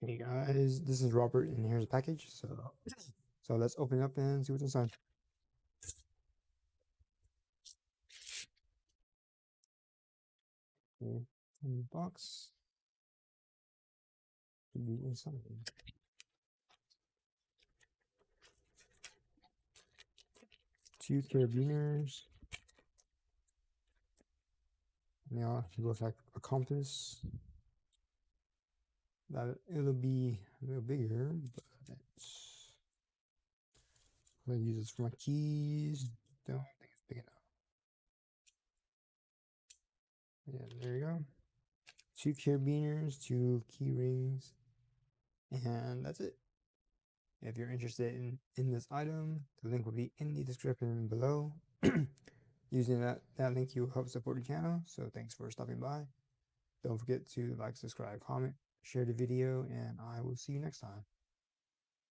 Hey guys, this is Robert, and here's a package. So let's open it up and see what's inside. Okay, in the box. Could be inside. 2 carabiners. Now it looks like a compass. That it'll be a little bigger, but I'm gonna use this for my keys. Don't think it's big enough. Yeah, there you go. 2 carabiners, 2 key rings, and that's it. If you're interested in this item, the link will be in the description below. Using that link, you will help support the channel. So thanks for stopping by. Don't forget to like, subscribe, comment, share the video, and I will see you next time.